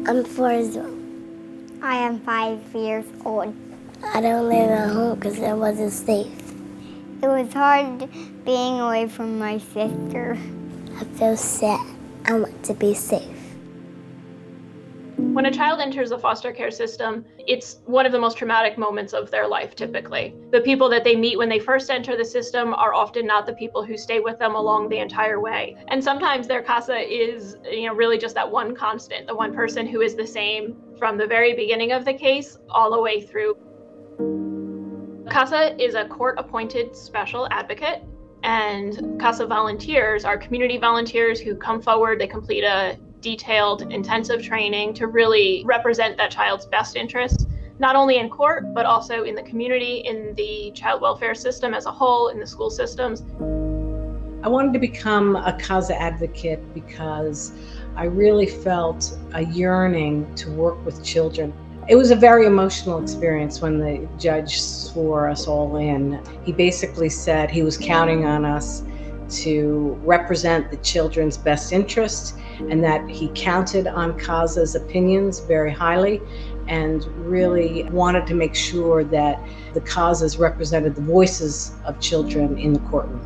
I'm 4 years old. I am 5 years old. I don't live at home because it wasn't safe. It was hard being away from my sister. I feel sad. I want to be safe. When a child enters the foster care system, it's one of the most traumatic moments of their life, typically. The people that they meet when they first enter the system are often not the people who stay with them along the entire way. And sometimes their CASA is, really just that one constant, the one person who is the same from the very beginning of the case all the way through. CASA is a court-appointed special advocate, and CASA volunteers are community volunteers who come forward. They complete a detailed intensive training to really represent that child's best interests, not only in court, but also in the community, in the child welfare system as a whole, in the school systems. I wanted to become a CASA advocate because I really felt a yearning to work with children. It was a very emotional experience when the judge swore us all in. He basically said he was counting on us to represent the children's best interests, and that he counted on CASA's opinions very highly and really wanted to make sure that the CASAs represented the voices of children in the courtroom.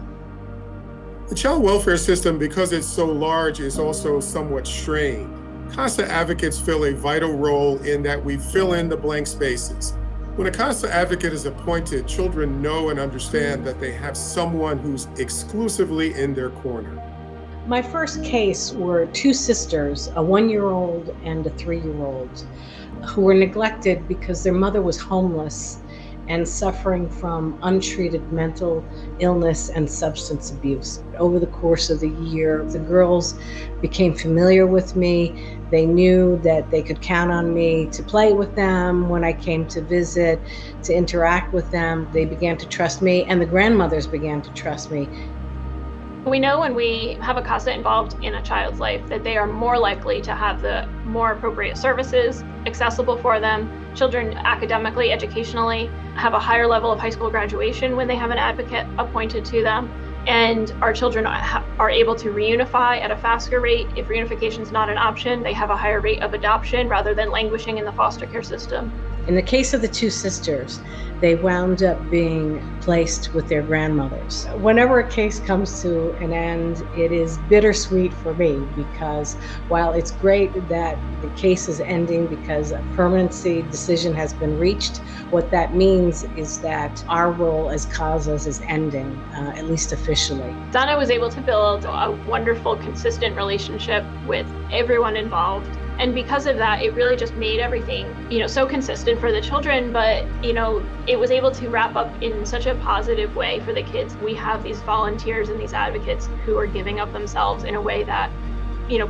The child welfare system, because it's so large, is also somewhat strained. CASA advocates fill a vital role in that we fill in the blank spaces. When a CASA advocate is appointed, children know and understand that they have someone who's exclusively in their corner. My first case were 2 sisters, a 1-year-old and a 3-year-old, who were neglected because their mother was homeless and suffering from untreated mental illness and substance abuse. Over the course of the year, the girls became familiar with me. They knew that they could count on me to play with them when I came to visit, to interact with them. They began to trust me, and the grandmothers began to trust me. We know when we have a CASA involved in a child's life that they are more likely to have the more appropriate services accessible for them. Children academically, educationally, have a higher level of high school graduation when they have an advocate appointed to them. And our children are able to reunify at a faster rate. If reunification is not an option, they have a higher rate of adoption rather than languishing in the foster care system. In the case of the 2 sisters, they wound up being placed with their grandmothers. Whenever a case comes to an end, it is bittersweet for me because while it's great that the case is ending because a permanency decision has been reached, what that means is that our role as CASAs is ending, at least officially. Donna was able to build a wonderful, consistent relationship with everyone involved. And because of that, it really just made everything, so consistent for the children, but, it was able to wrap up in such a positive way for the kids. We have these volunteers and these advocates who are giving up themselves in a way that,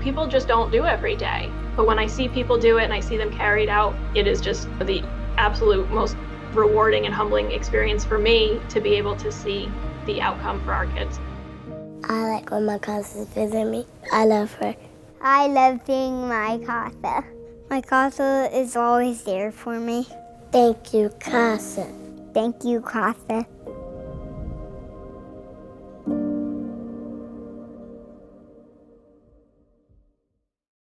people just don't do every day. But when I see people do it and I see them carried out, it is just the absolute most rewarding and humbling experience for me to be able to see the outcome for our kids. I like when my cousins visit me. I love her. I love seeing my CASA. My CASA is always there for me. Thank you, CASA. Thank you, CASA.